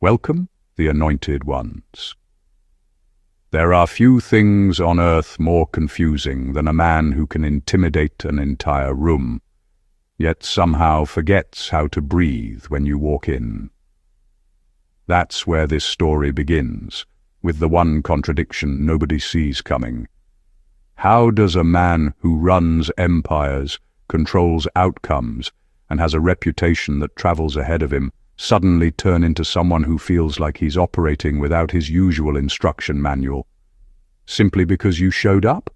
Welcome, the anointed ones. There are few things on earth more confusing than a man who can intimidate an entire room, yet somehow forgets how to breathe when you walk in. That's where this story begins, with the one contradiction nobody sees coming. How does a man who runs empires, controls outcomes, and has a reputation that travels ahead of him suddenly turn into someone who feels like he's operating without his usual instruction manual? Simply because you showed up?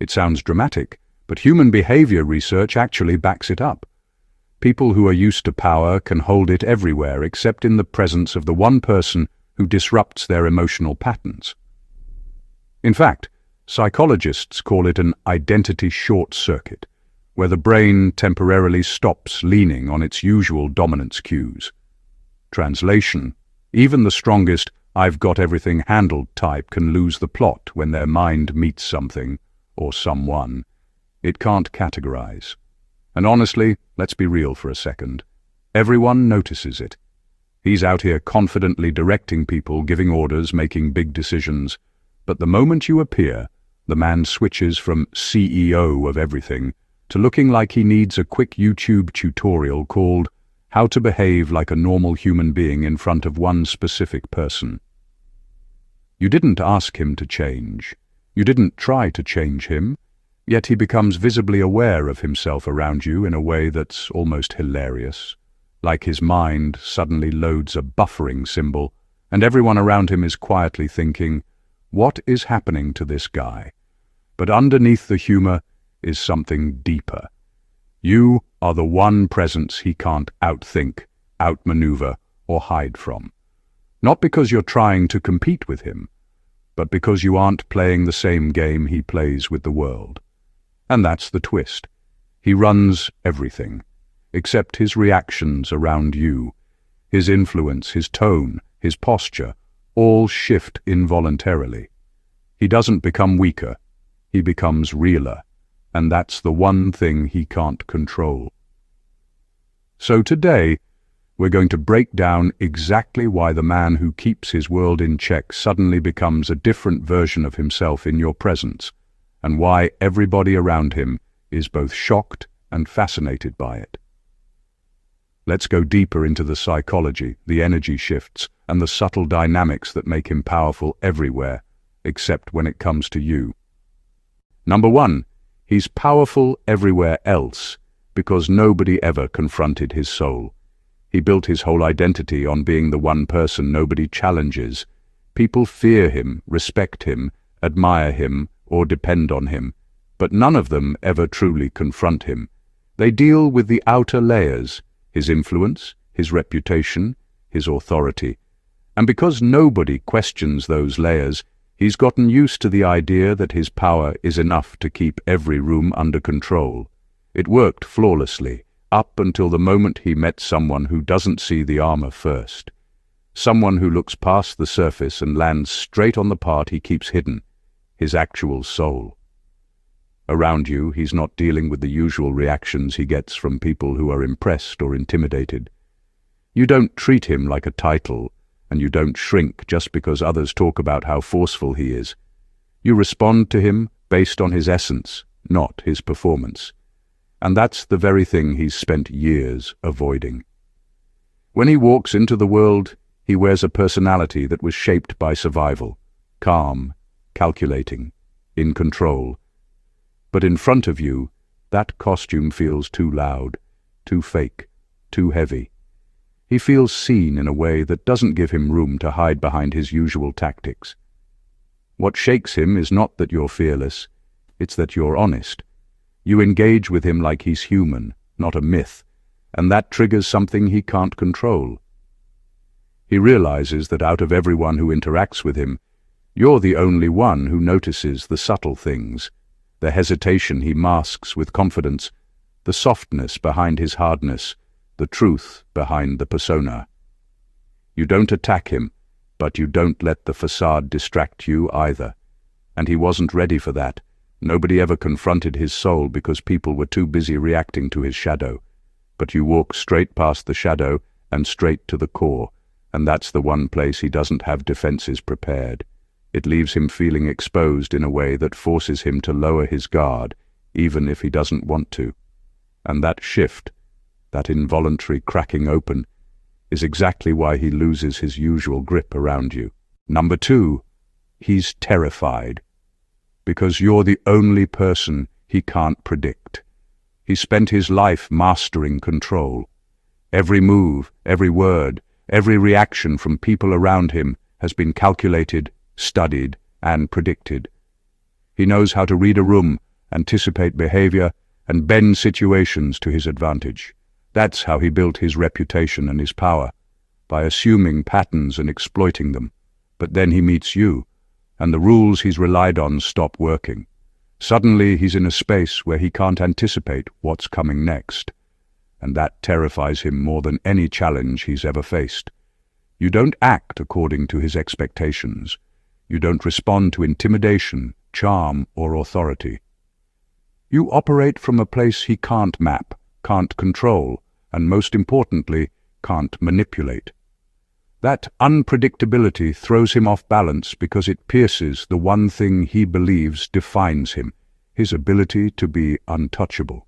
It sounds dramatic, but human behavior research actually backs it up. People who are used to power can hold it everywhere except in the presence of the one person who disrupts their emotional patterns. In fact, psychologists call it an identity short circuit, where the brain temporarily stops leaning on its usual dominance cues. Translation: even the strongest "I've got everything handled" type can lose the plot when their mind meets something, or someone, it can't categorize. And honestly, let's be real for a second. Everyone notices it. He's out here confidently directing people, giving orders, making big decisions. But the moment you appear, the man switches from CEO of everything to looking like he needs a quick YouTube tutorial called "How to Behave Like a Normal Human Being in Front of One Specific Person." You didn't ask him to change. You didn't try to change him, yet he becomes visibly aware of himself around you in a way that's almost hilarious. Like his mind suddenly loads a buffering symbol, and everyone around him is quietly thinking, "What is happening to this guy?" But underneath the humor is something deeper. You are the one presence he can't outthink, outmaneuver, or hide from. Not because you're trying to compete with him, but because you aren't playing the same game he plays with the world. And that's the twist. He runs everything, except his reactions around you. His influence, his tone, his posture, all shift involuntarily. He doesn't become weaker, he becomes realer, and that's the one thing he can't control. So today, we're going to break down exactly why the man who keeps his world in check suddenly becomes a different version of himself in your presence, and why everybody around him is both shocked and fascinated by it. Let's go deeper into the psychology, the energy shifts, and the subtle dynamics that make him powerful everywhere, except when it comes to you. Number one, he's powerful everywhere else because nobody ever confronted his soul. He built his whole identity on being the one person nobody challenges. People fear him, respect him, admire him, or depend on him, but none of them ever truly confront him. They deal with the outer layers, his influence, his reputation, his authority. And because nobody questions those layers, he's gotten used to the idea that his power is enough to keep every room under control. It worked flawlessly, up until the moment he met someone who doesn't see the armor first. Someone who looks past the surface and lands straight on the part he keeps hidden, his actual soul. Around you, he's not dealing with the usual reactions he gets from people who are impressed or intimidated. You don't treat him like a title, and you don't shrink just because others talk about how forceful he is. You respond to him based on his essence, not his performance. And that's the very thing he's spent years avoiding. When he walks into the world, he wears a personality that was shaped by survival, calm, calculating, in control. But in front of you, that costume feels too loud, too fake, too heavy. He feels seen in a way that doesn't give him room to hide behind his usual tactics. What shakes him is not that you're fearless, it's that you're honest. You engage with him like he's human, not a myth, and that triggers something he can't control. He realizes that out of everyone who interacts with him, you're the only one who notices the subtle things, the hesitation he masks with confidence, the softness behind his hardness, the truth behind the persona. You don't attack him, but you don't let the facade distract you either. And he wasn't ready for that. Nobody ever confronted his soul because people were too busy reacting to his shadow. But you walk straight past the shadow and straight to the core, and that's the one place he doesn't have defenses prepared. It leaves him feeling exposed in a way that forces him to lower his guard, even if he doesn't want to. And that shift, that involuntary cracking open, is exactly why he loses his usual grip around you. Number 2, he's terrified. Because you're the only person he can't predict. He spent his life mastering control. Every move, every word, every reaction from people around him has been calculated, studied, and predicted. He knows how to read a room, anticipate behavior, and bend situations to his advantage. That's how he built his reputation and his power, by assuming patterns and exploiting them. But then he meets you, and the rules he's relied on stop working. Suddenly he's in a space where he can't anticipate what's coming next, and that terrifies him more than any challenge he's ever faced. You don't act according to his expectations. You don't respond to intimidation, charm, or authority. You operate from a place he can't map, can't control, and most importantly, can't manipulate. That unpredictability throws him off balance because it pierces the one thing he believes defines him, his ability to be untouchable.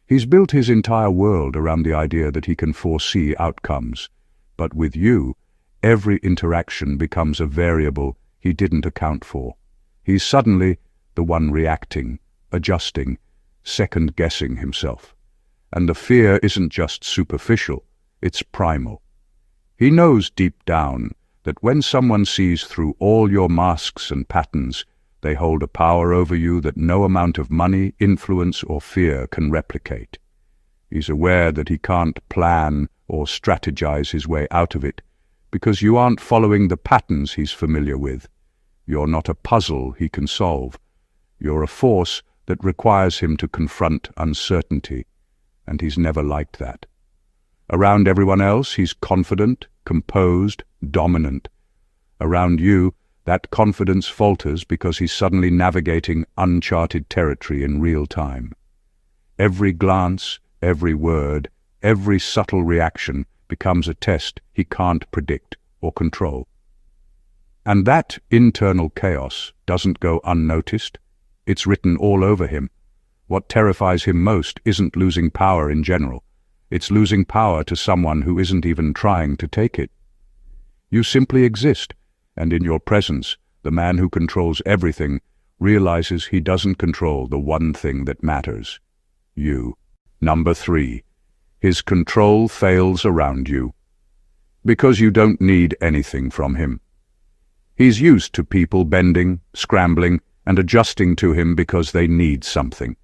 He's built his entire world around the idea that he can foresee outcomes, but with you, every interaction becomes a variable he didn't account for. He's suddenly the one reacting, adjusting, second-guessing himself. And the fear isn't just superficial, it's primal. He knows deep down that when someone sees through all your masks and patterns, they hold a power over you that no amount of money, influence, or fear can replicate. He's aware that he can't plan or strategize his way out of it, because you aren't following the patterns he's familiar with. You're not a puzzle he can solve. You're a force that requires him to confront uncertainty, and he's never liked that. Around everyone else, he's confident, composed, dominant. Around you, that confidence falters because he's suddenly navigating uncharted territory in real time. Every glance, every word, every subtle reaction becomes a test he can't predict or control. And that internal chaos doesn't go unnoticed. It's written all over him. What terrifies him most isn't losing power in general. It's losing power to someone who isn't even trying to take it. You simply exist, and in your presence, the man who controls everything realizes he doesn't control the one thing that matters: you. Number 3, his control fails around you. Because you don't need anything from him. He's used to people bending, scrambling, and adjusting to him because they need something.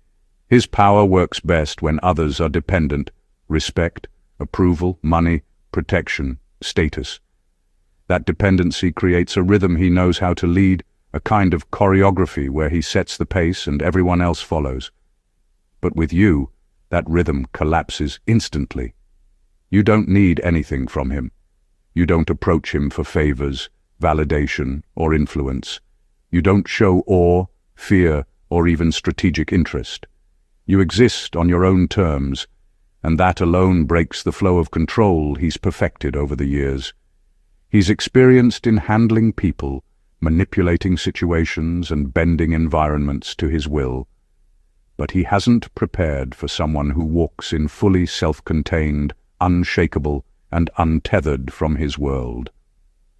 His power works best when others are dependent. Respect, approval, money, protection, status. That dependency creates a rhythm he knows how to lead, a kind of choreography where he sets the pace and everyone else follows. But with you, that rhythm collapses instantly. You don't need anything from him. You don't approach him for favors, validation, or influence. You don't show awe, fear, or even strategic interest. You exist on your own terms, and that alone breaks the flow of control he's perfected over the years. He's experienced in handling people, manipulating situations, and bending environments to his will. But he hasn't prepared for someone who walks in fully self-contained, unshakable, and untethered from his world.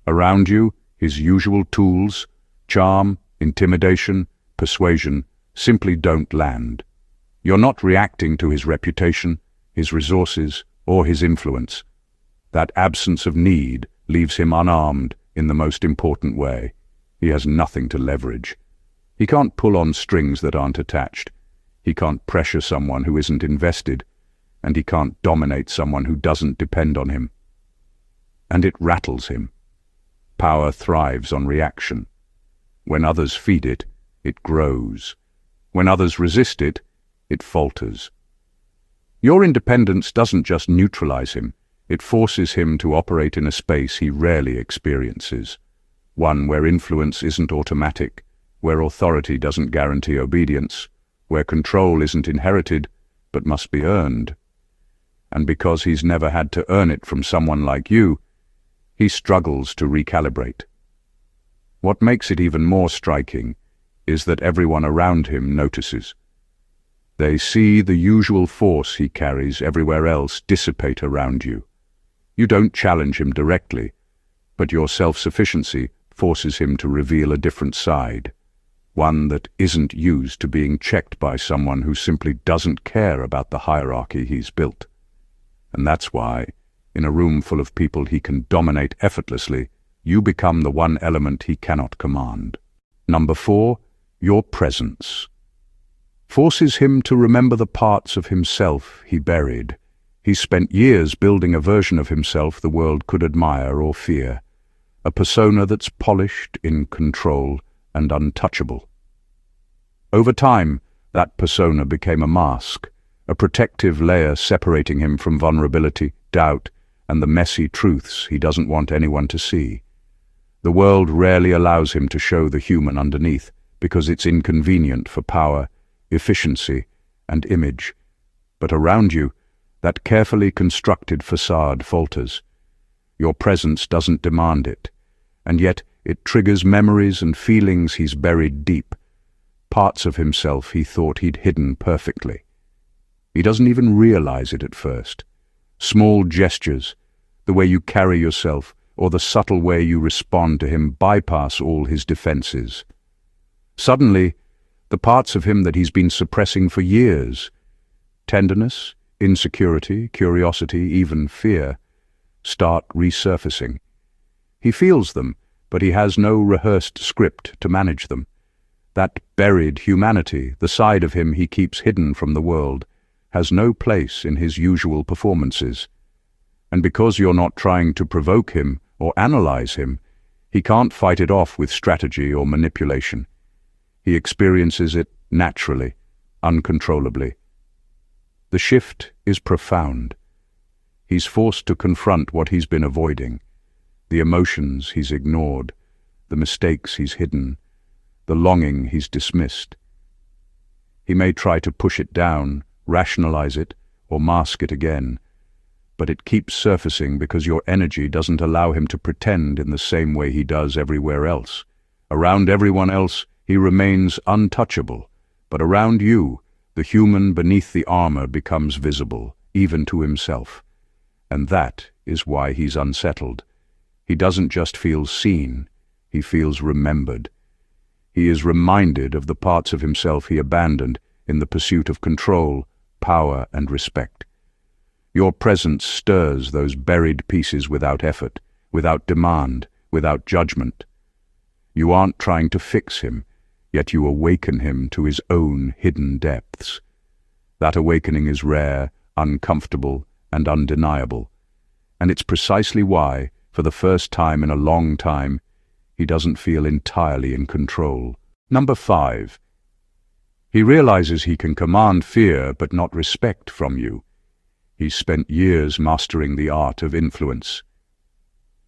Around you, his usual tools, charm, intimidation, persuasion, simply don't land. You're not reacting to his reputation, his resources, or his influence. That absence of need leaves him unarmed in the most important way. He has nothing to leverage. He can't pull on strings that aren't attached. He can't pressure someone who isn't invested, and he can't dominate someone who doesn't depend on him. And it rattles him. Power thrives on reaction. When others feed it, it grows. When others resist it, it falters. Your independence doesn't just neutralize him, it forces him to operate in a space he rarely experiences, one where influence isn't automatic, where authority doesn't guarantee obedience, where control isn't inherited, but must be earned. And because he's never had to earn it from someone like you, he struggles to recalibrate. What makes it even more striking is that everyone around him notices. They see the usual force he carries everywhere else dissipate around you. You don't challenge him directly, but your self-sufficiency forces him to reveal a different side, one that isn't used to being checked by someone who simply doesn't care about the hierarchy he's built. And that's why, in a room full of people he can dominate effortlessly, you become the one element he cannot command. Number 4, your presence. Forces him to remember the parts of himself he buried. He spent years building a version of himself the world could admire or fear, a persona that's polished, in control, and untouchable. Over time, that persona became a mask, a protective layer separating him from vulnerability, doubt, and the messy truths he doesn't want anyone to see. The world rarely allows him to show the human underneath because it's inconvenient for power, efficiency, and image. But around you, that carefully constructed facade falters. Your presence doesn't demand it, and yet it triggers memories and feelings he's buried deep, parts of himself he thought he'd hidden perfectly. He doesn't even realize it at first. Small gestures, the way you carry yourself, or the subtle way you respond to him bypass all his defenses. Suddenly, the parts of him that he's been suppressing for years, tenderness, insecurity, curiosity, even fear, start resurfacing. He feels them, but he has no rehearsed script to manage them. That buried humanity, the side of him he keeps hidden from the world, has no place in his usual performances. And because you're not trying to provoke him or analyze him, he can't fight it off with strategy or manipulation. He experiences it naturally, uncontrollably. The shift is profound. He's forced to confront what he's been avoiding, the emotions he's ignored, the mistakes he's hidden, the longing he's dismissed. He may try to push it down, rationalize it, or mask it again, but it keeps surfacing because your energy doesn't allow him to pretend in the same way he does everywhere else. Around everyone else, he remains untouchable, but around you, the human beneath the armor becomes visible, even to himself. And that is why he's unsettled. He doesn't just feel seen, he feels remembered. He is reminded of the parts of himself he abandoned in the pursuit of control, power, and respect. Your presence stirs those buried pieces without effort, without demand, without judgment. You aren't trying to fix him, yet you awaken him to his own hidden depths. That awakening is rare, uncomfortable, and undeniable. And it's precisely why, for the first time in a long time, he doesn't feel entirely in control. Number 5. He realizes he can command fear but not respect from you. He's spent years mastering the art of influence.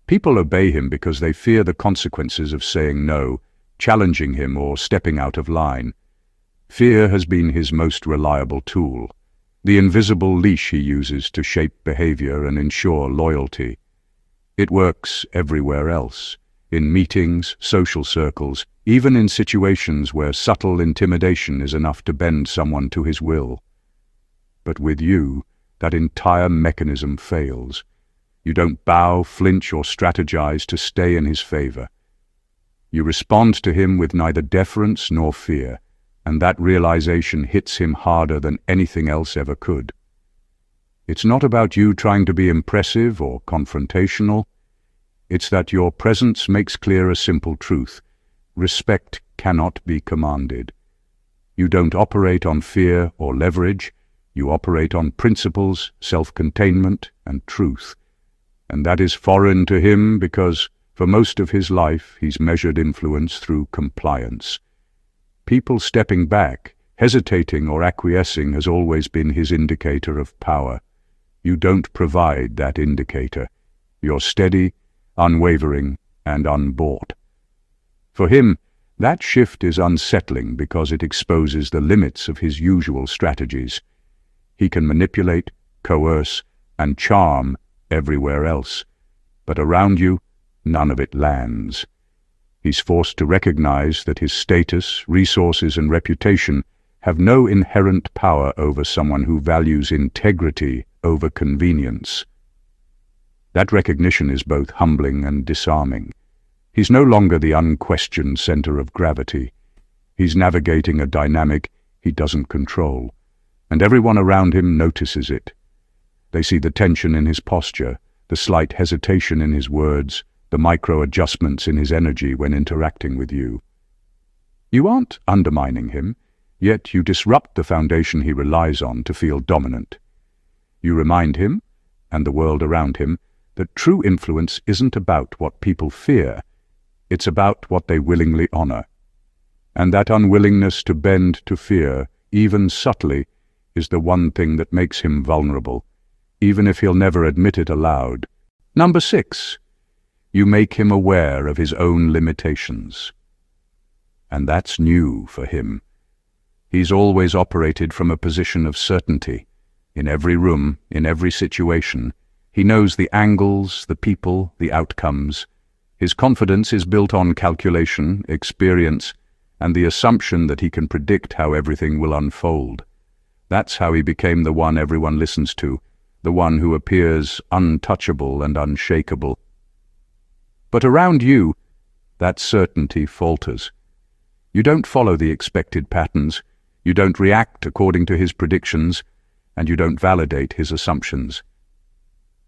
People obey him because they fear the consequences of saying no, challenging him, or stepping out of line. Fear has been his most reliable tool, the invisible leash he uses to shape behavior and ensure loyalty. It works everywhere else, in meetings, social circles, even in situations where subtle intimidation is enough to bend someone to his will. But with you, that entire mechanism fails. You don't bow, flinch, or strategize to stay in his favor. You respond to him with neither deference nor fear, and that realization hits him harder than anything else ever could. It's not about you trying to be impressive or confrontational. It's that your presence makes clear a simple truth. Respect cannot be commanded. You don't operate on fear or leverage. You operate on principles, self-containment, and truth. And that is foreign to him because, for most of his life, he's measured influence through compliance. People stepping back, hesitating or acquiescing has always been his indicator of power. You don't provide that indicator. You're steady, unwavering, and unbought. For him, that shift is unsettling because it exposes the limits of his usual strategies. He can manipulate, coerce, and charm everywhere else, But around you, none of it lands. He's forced to recognize that his status, resources, and reputation have no inherent power over someone who values integrity over convenience. That recognition is both humbling and disarming. He's no longer the unquestioned center of gravity. He's navigating a dynamic he doesn't control, and everyone around him notices it. They see the tension in his posture, the slight hesitation in his words, the micro-adjustments in his energy when interacting with you. You aren't undermining him, yet you disrupt the foundation he relies on to feel dominant. You remind him, and the world around him, that true influence isn't about what people fear, it's about what they willingly honor. And that unwillingness to bend to fear, even subtly, is the one thing that makes him vulnerable, even if he'll never admit it aloud. Number 6, you make him aware of his own limitations. And that's new for him. He's always operated from a position of certainty. In every room, in every situation, he knows the angles, the people, the outcomes. His confidence is built on calculation, experience, and the assumption that he can predict how everything will unfold. That's how he became the one everyone listens to, the one who appears untouchable and unshakable. But around you, that certainty falters. You don't follow the expected patterns, you don't react according to his predictions, and you don't validate his assumptions.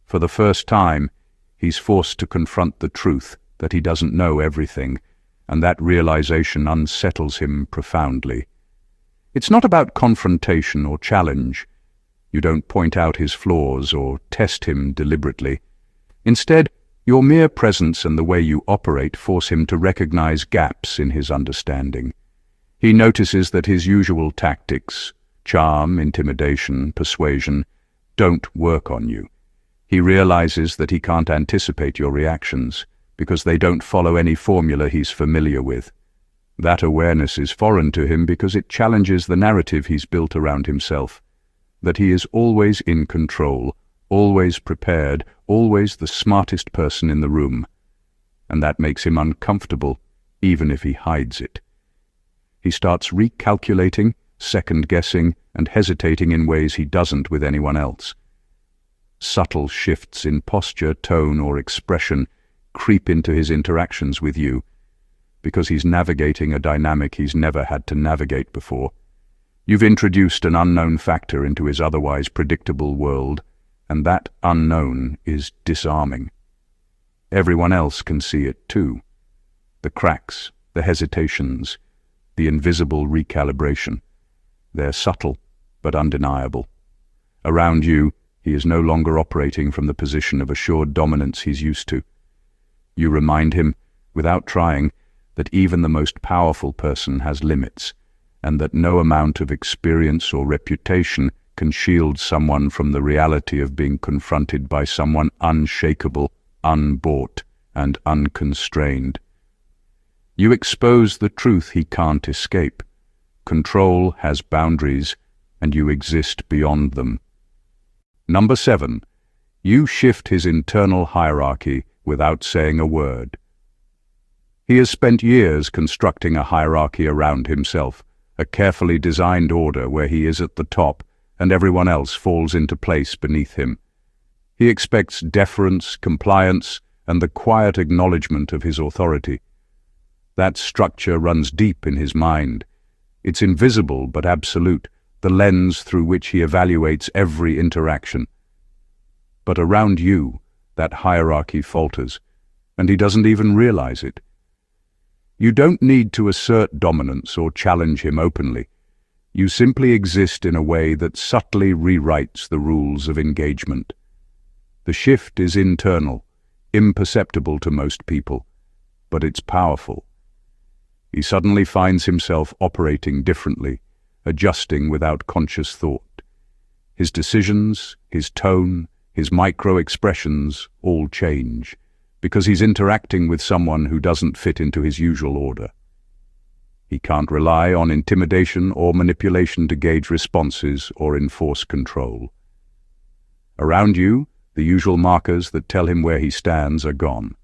For the first time, he's forced to confront the truth that he doesn't know everything, and that realization unsettles him profoundly. It's not about confrontation or challenge. You don't point out his flaws or test him deliberately. Instead, your mere presence and the way you operate force him to recognize gaps in his understanding. He notices that his usual tactics, charm, intimidation, persuasion, don't work on you. He realizes that he can't anticipate your reactions because they don't follow any formula he's familiar with. That awareness is foreign to him because it challenges the narrative he's built around himself, that he is always in control, always prepared, always the smartest person in the room. And that makes him uncomfortable, even if he hides it. He starts recalculating, second-guessing, and hesitating in ways he doesn't with anyone else. Subtle shifts in posture, tone, or expression creep into his interactions with you, because he's navigating a dynamic he's never had to navigate before. You've introduced an unknown factor into his otherwise predictable world, and that unknown is disarming. Everyone else can see it too. The cracks, the hesitations, the invisible recalibration. They're subtle, but undeniable. Around you, he is no longer operating from the position of assured dominance he's used to. You remind him, without trying, that even the most powerful person has limits, and that no amount of experience or reputation can shield someone from the reality of being confronted by someone unshakable, unbought, and unconstrained. You expose the truth he can't escape. Control has boundaries, and you exist beyond them. Number 7, you shift his internal hierarchy without saying a word. He has spent years constructing a hierarchy around himself, a carefully designed order where he is at the top and everyone else falls into place beneath him. He expects deference, compliance, and the quiet acknowledgement of his authority. That structure runs deep in his mind. It's invisible but absolute, the lens through which he evaluates every interaction. But around you, that hierarchy falters, and he doesn't even realize it. You don't need to assert dominance or challenge him openly. You simply exist in a way that subtly rewrites the rules of engagement. The shift is internal, imperceptible to most people, but it's powerful. He suddenly finds himself operating differently, adjusting without conscious thought. His decisions, his tone, his micro-expressions all change, because he's interacting with someone who doesn't fit into his usual order. He can't rely on intimidation or manipulation to gauge responses or enforce control. Around you, The usual markers that tell him where he stands are gone.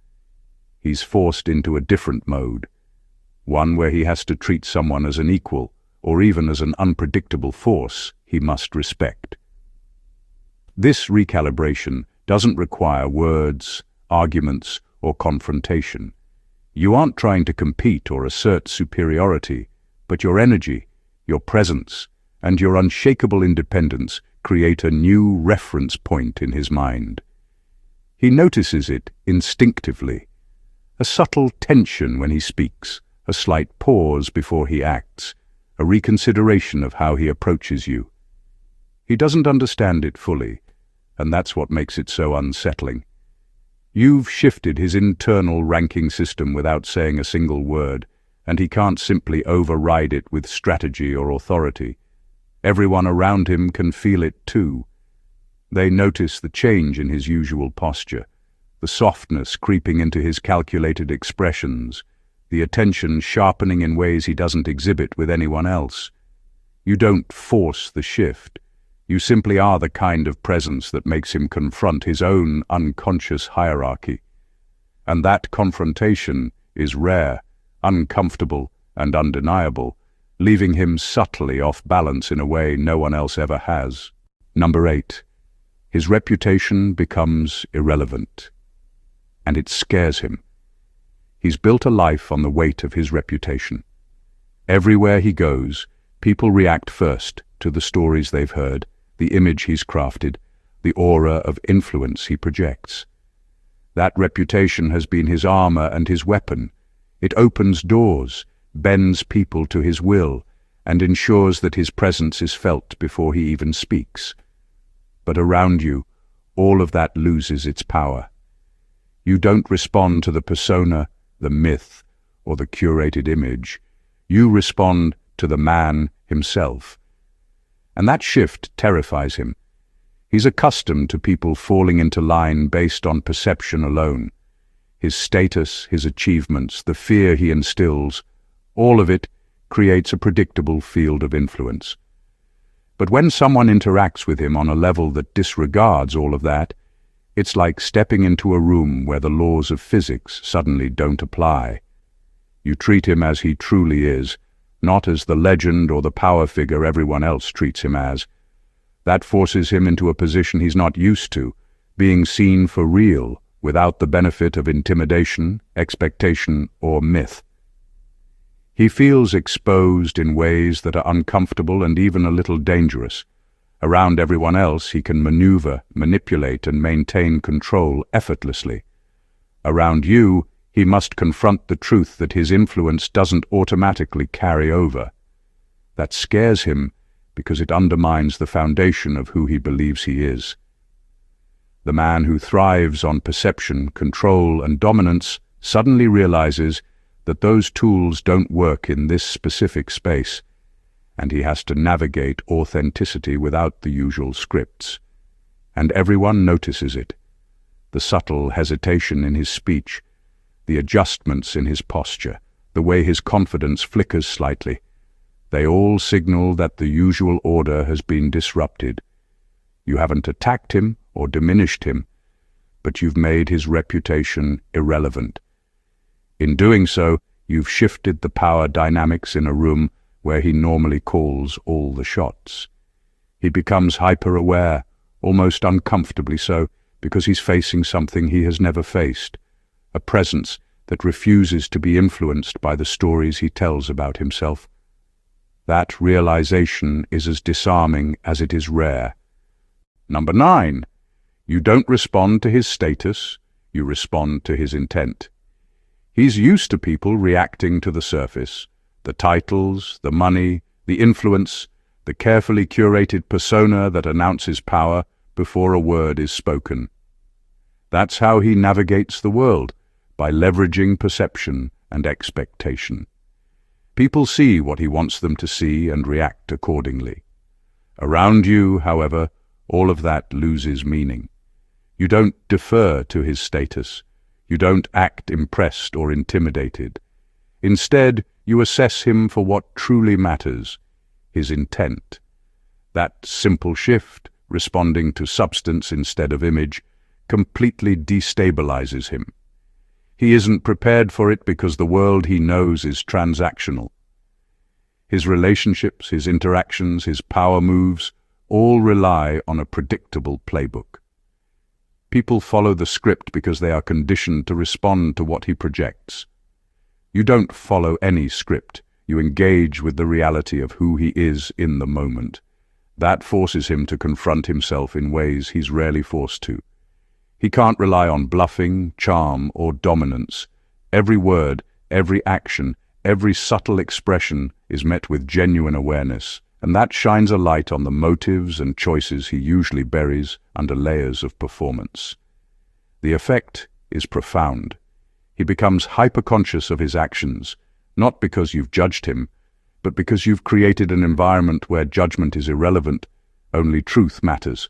He's forced into a different mode, one where he has to treat someone as an equal, or even as an unpredictable force he must respect. This recalibration doesn't require words, arguments, or confrontation. You aren't trying to compete or assert superiority, but your energy, your presence, and your unshakable independence create a new reference point in his mind. He notices it instinctively, a subtle tension when he speaks, a slight pause before he acts, a reconsideration of how he approaches you. He doesn't understand it fully, and that's what makes it so unsettling. You've shifted his internal ranking system without saying a single word, and he can't simply override it with strategy or authority. Everyone around him can feel it too. They notice the change in his usual posture, the softness creeping into his calculated expressions, the attention sharpening in ways he doesn't exhibit with anyone else. You don't force the shift. You simply are the kind of presence that makes him confront his own unconscious hierarchy. And that confrontation is rare, uncomfortable, and undeniable, leaving him subtly off balance in a way no one else ever has. Number 8. His reputation becomes irrelevant. And it scares him. He's built a life on the weight of his reputation. Everywhere he goes, people react first to the stories they've heard, the image he's crafted, the aura of influence he projects. That reputation has been his armor and his weapon. It opens doors, bends people to his will, and ensures that his presence is felt before he even speaks. But around you, all of that loses its power. You don't respond to the persona, the myth, or the curated image. You respond to the man himself. And that shift terrifies him. He's accustomed to people falling into line based on perception alone. His status, his achievements, the fear he instills, all of it creates a predictable field of influence. But when someone interacts with him on a level that disregards all of that, it's like stepping into a room where the laws of physics suddenly don't apply. You treat him as he truly is, not as the legend or the power figure everyone else treats him as. That forces him into a position he's not used to, being seen for real, without the benefit of intimidation, expectation, or myth. He feels exposed in ways that are uncomfortable and even a little dangerous. Around everyone else, he can maneuver, manipulate, and maintain control effortlessly. Around you, he must confront the truth that his influence doesn't automatically carry over. That scares him because it undermines the foundation of who he believes he is. The man who thrives on perception, control, and dominance suddenly realizes that those tools don't work in this specific space, and he has to navigate authenticity without the usual scripts. And everyone notices it. The subtle hesitation in his speech, the adjustments in his posture, the way his confidence flickers slightly. They all signal that the usual order has been disrupted. You haven't attacked him or diminished him, but you've made his reputation irrelevant. In doing so, you've shifted the power dynamics in a room where he normally calls all the shots. He becomes hyper-aware, almost uncomfortably so, because he's facing something he has never faced, a presence that refuses to be influenced by the stories he tells about himself. That realization is as disarming as it is rare. Number 9. You don't respond to his status, you respond to his intent. He's used to people reacting to the surface, the titles, the money, the influence, the carefully curated persona that announces power before a word is spoken. That's how he navigates the world, by leveraging perception and expectation. People see what he wants them to see and react accordingly. Around you, however, all of that loses meaning. You don't defer to his status. You don't act impressed or intimidated. Instead, you assess him for what truly matters, his intent. That simple shift, responding to substance instead of image, completely destabilizes him. He isn't prepared for it because the world he knows is transactional. His relationships, his interactions, his power moves all rely on a predictable playbook. People follow the script because they are conditioned to respond to what he projects. You don't follow any script. You engage with the reality of who he is in the moment. That forces him to confront himself in ways he's rarely forced to. He can't rely on bluffing, charm, or dominance. Every word, every action, every subtle expression is met with genuine awareness, and that shines a light on the motives and choices he usually buries under layers of performance. The effect is profound. He becomes hyper-conscious of his actions, not because you've judged him, but because you've created an environment where judgment is irrelevant, only truth matters.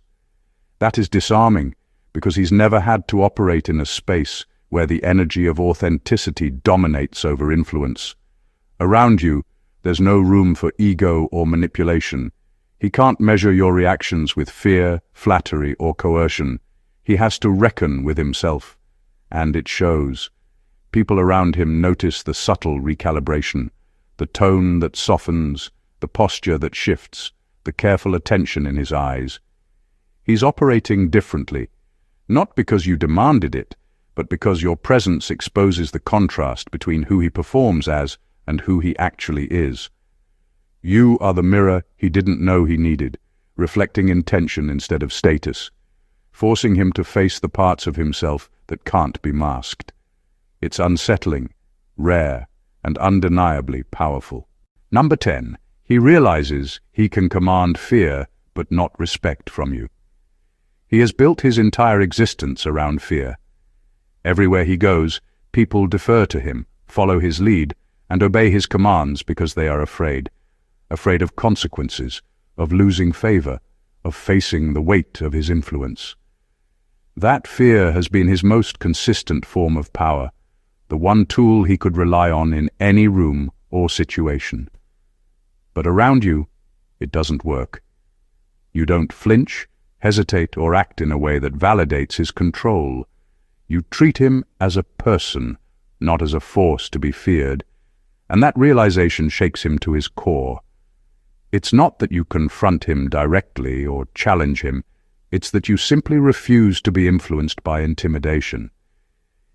That is disarming, because he's never had to operate in a space where the energy of authenticity dominates over influence. Around you, there's no room for ego or manipulation. He can't measure your reactions with fear, flattery, or coercion. He has to reckon with himself, and it shows. People around him notice the subtle recalibration, the tone that softens, the posture that shifts, the careful attention in his eyes. He's operating differently, not because you demanded it, but because your presence exposes the contrast between who he performs as and who he actually is. You are the mirror he didn't know he needed, reflecting intention instead of status, forcing him to face the parts of himself that can't be masked. It's unsettling, rare, and undeniably powerful. Number 10. He realizes he can command fear but not respect from you. He has built his entire existence around fear. Everywhere he goes, people defer to him, follow his lead, and obey his commands because they are afraid. Afraid of consequences, of losing favor, of facing the weight of his influence. That fear has been his most consistent form of power, the one tool he could rely on in any room or situation. But around you, it doesn't work. You don't flinch, hesitate, or act in a way that validates his control. You treat him as a person, not as a force to be feared, and that realization shakes him to his core. It's not that you confront him directly or challenge him, it's that you simply refuse to be influenced by intimidation.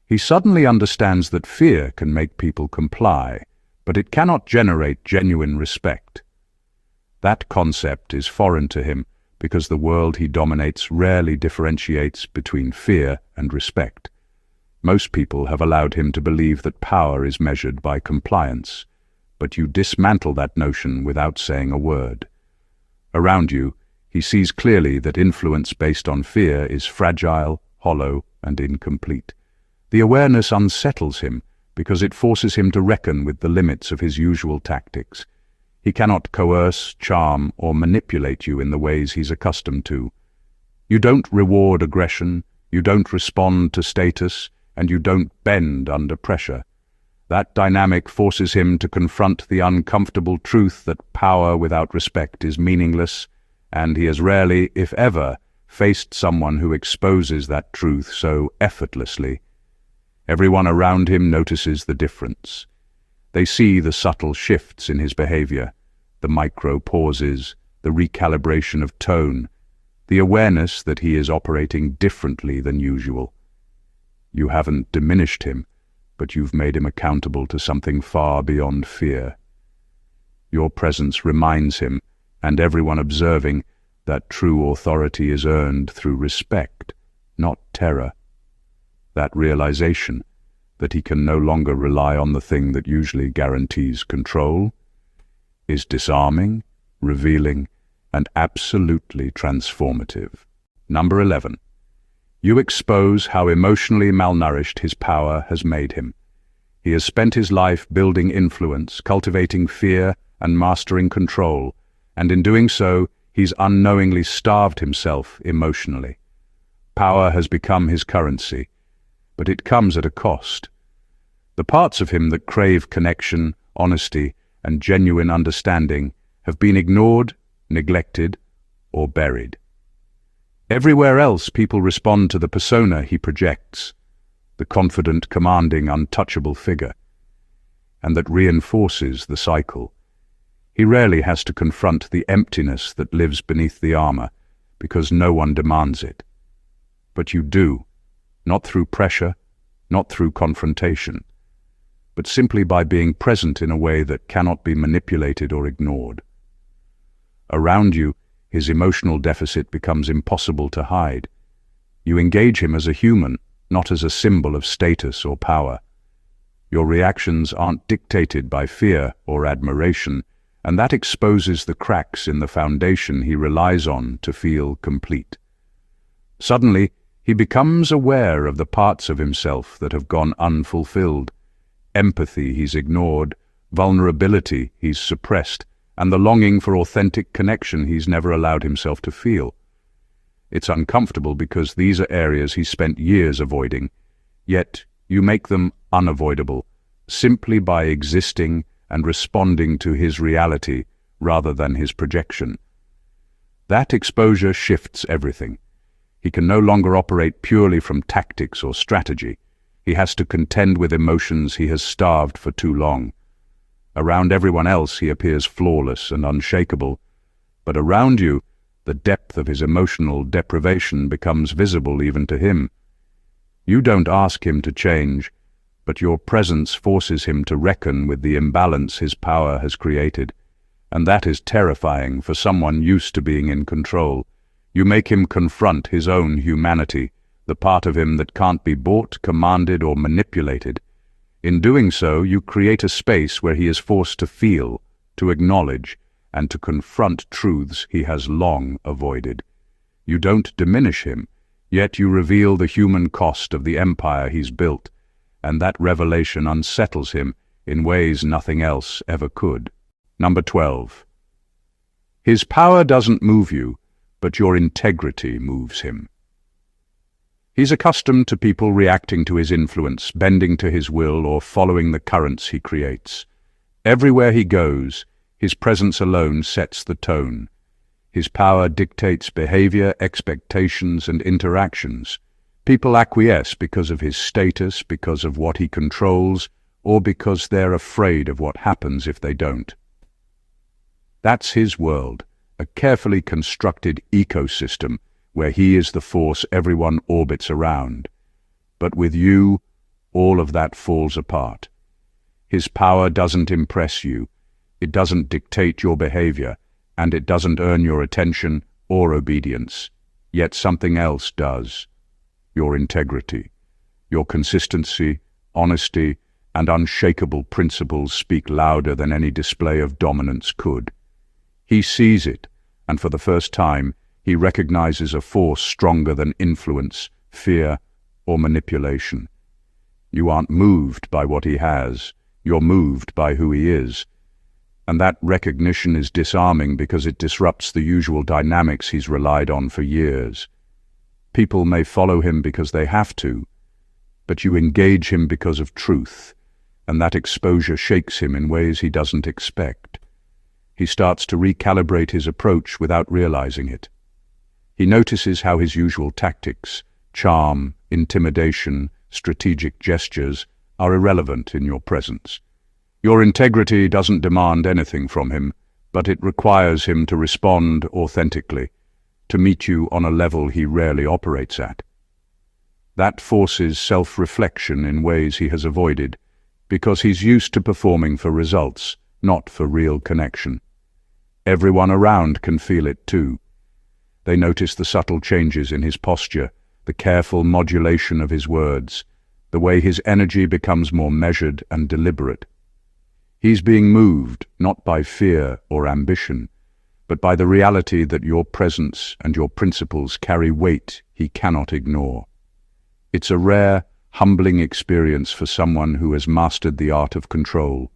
He suddenly understands that fear can make people comply, but it cannot generate genuine respect. That concept is foreign to him because the world he dominates rarely differentiates between fear and respect. Most people have allowed him to believe that power is measured by compliance, but you dismantle that notion without saying a word. Around you, he sees clearly that influence based on fear is fragile, hollow, and incomplete. The awareness unsettles him because it forces him to reckon with the limits of his usual tactics. He cannot coerce, charm, or manipulate you in the ways he's accustomed to. You don't reward aggression, you don't respond to status, and you don't bend under pressure. That dynamic forces him to confront the uncomfortable truth that power without respect is meaningless, and he has rarely, if ever, faced someone who exposes that truth so effortlessly. Everyone around him notices the difference. They see the subtle shifts in his behavior, the micro pauses, the recalibration of tone, the awareness that he is operating differently than usual. You haven't diminished him, but you've made him accountable to something far beyond fear. Your presence reminds him, and everyone observing, that true authority is earned through respect, not terror. That realization, that he can no longer rely on the thing that usually guarantees control, is disarming, revealing, and absolutely transformative. Number 11. You expose how emotionally malnourished his power has made him. He has spent his life building influence, cultivating fear, and mastering control, and in doing so, he's unknowingly starved himself emotionally. Power has become his currency, but it comes at a cost. The parts of him that crave connection, honesty, and genuine understanding have been ignored, neglected, or buried. Everywhere else, people respond to the persona he projects, the confident, commanding, untouchable figure, and that reinforces the cycle. He rarely has to confront the emptiness that lives beneath the armor, because no one demands it. But you do, not through pressure, not through confrontation, but simply by being present in a way that cannot be manipulated or ignored. Around you, his emotional deficit becomes impossible to hide. You engage him as a human, not as a symbol of status or power. Your reactions aren't dictated by fear or admiration, and that exposes the cracks in the foundation he relies on to feel complete. Suddenly, he becomes aware of the parts of himself that have gone unfulfilled. Empathy he's ignored, vulnerability he's suppressed, and the longing for authentic connection he's never allowed himself to feel. It's uncomfortable because these are areas he spent years avoiding, yet you make them unavoidable, simply by existing and responding to his reality rather than his projection. That exposure shifts everything. He can no longer operate purely from tactics or strategy. He has to contend with emotions he has starved for too long. Around everyone else he appears flawless and unshakable, but around you, the depth of his emotional deprivation becomes visible even to him. You don't ask him to change, but your presence forces him to reckon with the imbalance his power has created, and that is terrifying for someone used to being in control. You make him confront his own humanity, the part of him that can't be bought, commanded, or manipulated. In doing so, you create a space where he is forced to feel, to acknowledge, and to confront truths he has long avoided. You don't diminish him, yet you reveal the human cost of the empire he's built, and that revelation unsettles him in ways nothing else ever could. Number 12. His power doesn't move you, but your integrity moves him. He's accustomed to people reacting to his influence, bending to his will, or following the currents he creates. Everywhere he goes, his presence alone sets the tone. His power dictates behavior, expectations, and interactions. People acquiesce because of his status, because of what he controls, or because they're afraid of what happens if they don't. That's his world, a carefully constructed ecosystem where he is the force everyone orbits around. But with you, all of that falls apart. His power doesn't impress you, it doesn't dictate your behavior, and it doesn't earn your attention or obedience. Yet something else does. Your integrity. Your consistency, honesty, and unshakable principles speak louder than any display of dominance could. He sees it, and for the first time, he recognizes a force stronger than influence, fear, or manipulation. You aren't moved by what he has, you're moved by who he is. And that recognition is disarming because it disrupts the usual dynamics he's relied on for years. People may follow him because they have to, but you engage him because of truth, and that exposure shakes him in ways he doesn't expect. He starts to recalibrate his approach without realizing it. He notices how his usual tactics, charm, intimidation, strategic gestures, are irrelevant in your presence. Your integrity doesn't demand anything from him, but it requires him to respond authentically, to meet you on a level he rarely operates at. That forces self-reflection in ways he has avoided, because he's used to performing for results, not for real connection. Everyone around can feel it too. They notice the subtle changes in his posture, the careful modulation of his words, the way his energy becomes more measured and deliberate. He's being moved not by fear or ambition, but by the reality that your presence and your principles carry weight he cannot ignore. It's a rare, humbling experience for someone who has mastered the art of control,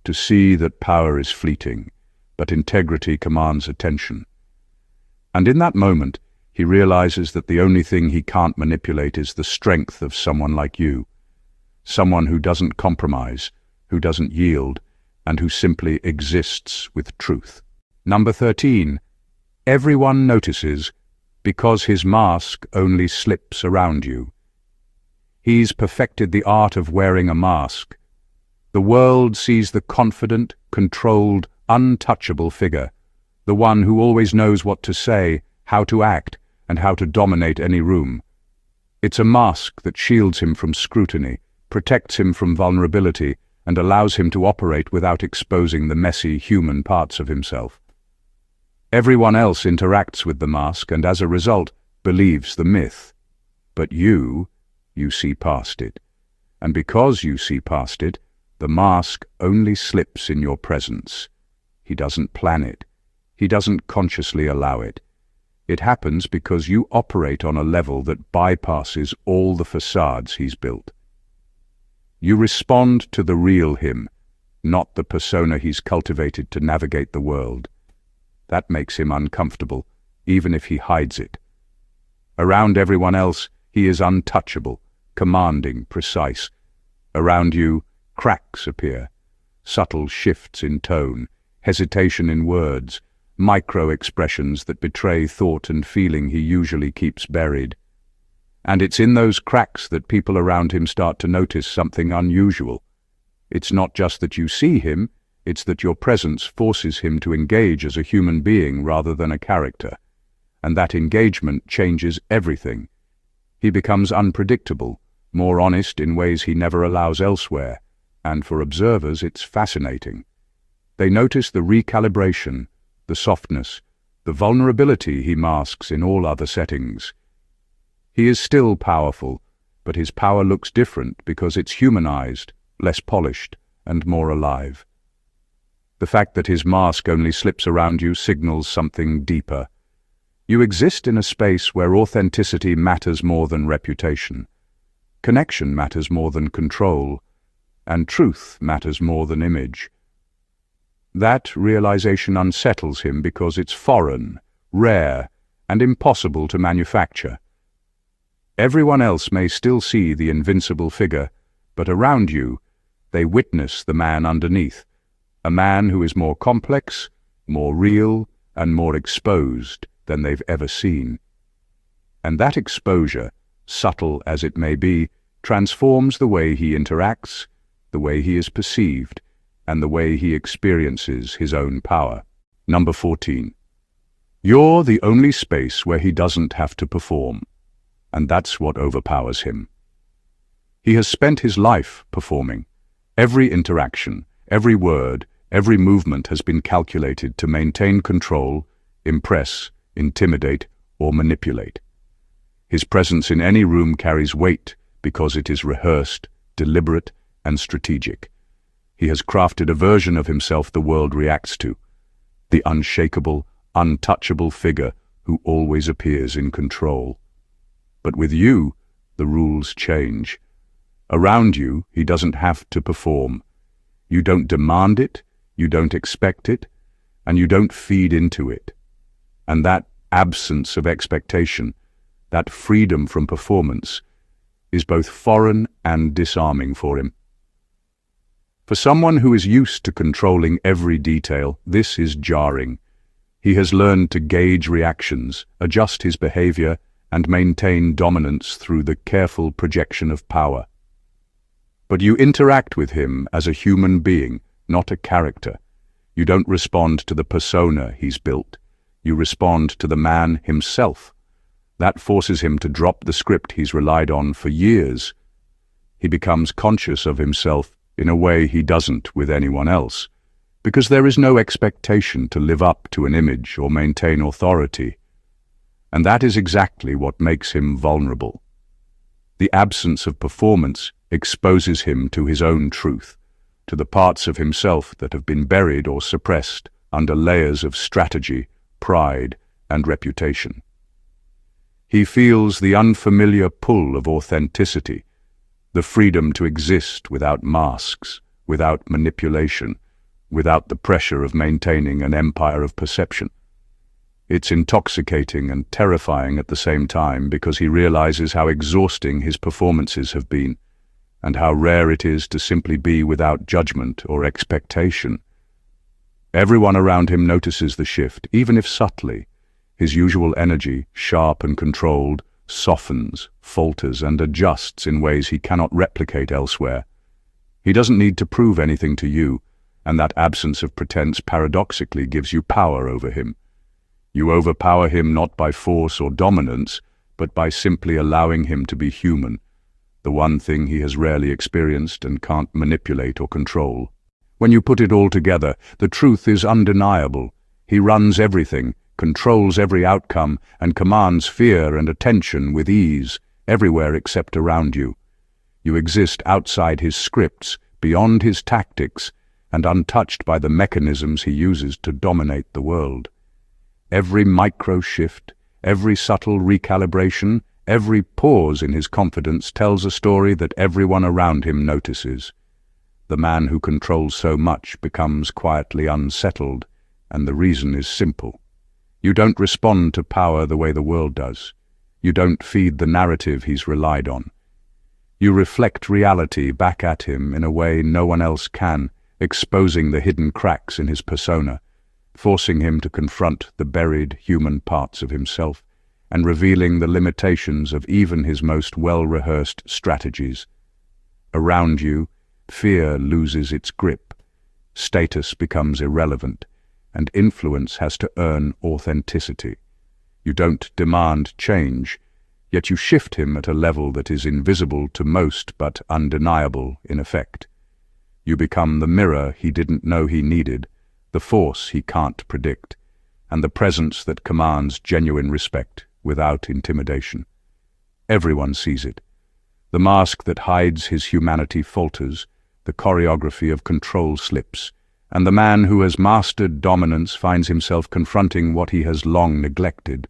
to see that power is fleeting, but integrity commands attention. And in that moment, he realizes that the only thing he can't manipulate is the strength of someone like you, someone who doesn't compromise, who doesn't yield, and who simply exists with truth. Number 13. Everyone notices because his mask only slips around you. He's perfected the art of wearing a mask. The world sees the confident, controlled, untouchable figure, the one who always knows what to say, how to act, and how to dominate any room. It's a mask that shields him from scrutiny, protects him from vulnerability, and allows him to operate without exposing the messy human parts of himself. Everyone else interacts with the mask and, as a result, believes the myth. But you see past it. And because you see past it, the mask only slips in your presence. He doesn't plan it. He doesn't consciously allow it. It happens because you operate on a level that bypasses all the facades he's built. You respond to the real him, not the persona he's cultivated to navigate the world. That makes him uncomfortable, even if he hides it. Around everyone else, he is untouchable, commanding, precise. Around you, cracks appear, subtle shifts in tone, hesitation in words, micro-expressions that betray thought and feeling he usually keeps buried. And it's in those cracks that people around him start to notice something unusual. It's not just that you see him, it's that your presence forces him to engage as a human being rather than a character. And that engagement changes everything. He becomes unpredictable, more honest in ways he never allows elsewhere, and for observers it's fascinating. They notice the recalibration, the softness, the vulnerability he masks in all other settings. He is still powerful, but his power looks different because it's humanized, less polished, and more alive. The fact that his mask only slips around you signals something deeper. You exist in a space where authenticity matters more than reputation, connection matters more than control, and truth matters more than image. That realization unsettles him because it's foreign, rare, and impossible to manufacture. Everyone else may still see the invincible figure, but around you, they witness the man underneath, a man who is more complex, more real, and more exposed than they've ever seen. And that exposure, subtle as it may be, transforms the way he interacts, the way he is perceived, and the way he experiences his own power. Number 14. You're the only space where he doesn't have to perform, and that's what overpowers him. He has spent his life performing. Every interaction, every word, every movement has been calculated to maintain control, impress, intimidate, or manipulate. His presence in any room carries weight because it is rehearsed, deliberate, and strategic. He has crafted a version of himself the world reacts to, the unshakable, untouchable figure who always appears in control. But with you, the rules change. Around you, he doesn't have to perform. You don't demand it, you don't expect it, and you don't feed into it. And that absence of expectation, that freedom from performance, is both foreign and disarming for him. For someone who is used to controlling every detail, this is jarring. He has learned to gauge reactions, adjust his behavior, and maintain dominance through the careful projection of power. But you interact with him as a human being, not a character. You don't respond to the persona he's built. You respond to the man himself. That forces him to drop the script he's relied on for years. He becomes conscious of himself in a way he doesn't with anyone else, because there is no expectation to live up to an image or maintain authority. And that is exactly what makes him vulnerable. The absence of performance exposes him to his own truth, to the parts of himself that have been buried or suppressed under layers of strategy, pride, and reputation. He feels the unfamiliar pull of authenticity, the freedom to exist without masks, without manipulation, without the pressure of maintaining an empire of perception. It's intoxicating and terrifying at the same time because he realizes how exhausting his performances have been, and how rare it is to simply be without judgment or expectation. Everyone around him notices the shift, even if subtly, His usual energy, sharp and controlled, softens, falters, and adjusts in ways he cannot replicate elsewhere. He doesn't need to prove anything to you, and that absence of pretense paradoxically gives you power over him. You overpower him not by force or dominance, but by simply allowing him to be human, the one thing he has rarely experienced and can't manipulate or control. When you put it all together, the truth is undeniable. He runs everything, controls every outcome, and commands fear and attention with ease, everywhere except around you. You exist outside his scripts, beyond his tactics, and untouched by the mechanisms he uses to dominate the world. Every micro-shift, every subtle recalibration, every pause in his confidence tells a story that everyone around him notices. The man who controls so much becomes quietly unsettled, and the reason is simple. You don't respond to power the way the world does. You don't feed the narrative he's relied on. You reflect reality back at him in a way no one else can, exposing the hidden cracks in his persona, forcing him to confront the buried human parts of himself, and revealing the limitations of even his most well-rehearsed strategies. Around you, fear loses its grip, status becomes irrelevant, and influence has to earn authenticity. You don't demand change, yet you shift him at a level that is invisible to most but undeniable in effect. You become the mirror he didn't know he needed, the force he can't predict, and the presence that commands genuine respect without intimidation. Everyone sees it. The mask that hides his humanity falters, the choreography of control slips, and the man who has mastered dominance finds himself confronting what he has long neglected: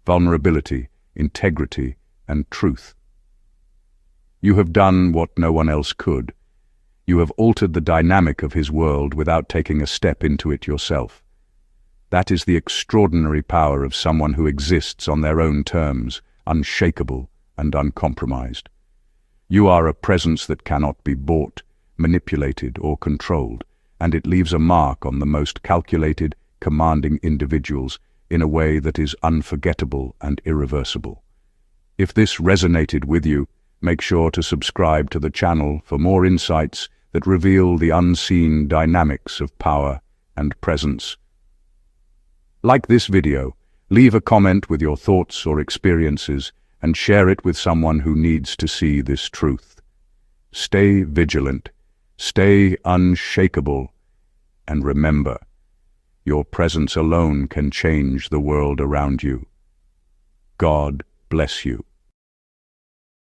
vulnerability, integrity, and truth. You have done what no one else could. You have altered the dynamic of his world without taking a step into it yourself. That is the extraordinary power of someone who exists on their own terms, unshakable and uncompromised. You are a presence that cannot be bought, manipulated, or controlled, and it leaves a mark on the most calculated, commanding individuals in a way that is unforgettable and irreversible. If this resonated with you, make sure to subscribe to the channel for more insights that reveal the unseen dynamics of power and presence. Like this video, leave a comment with your thoughts or experiences, and share it with someone who needs to see this truth. Stay vigilant, stay unshakable, and remember, your presence alone can change the world around you. God bless you.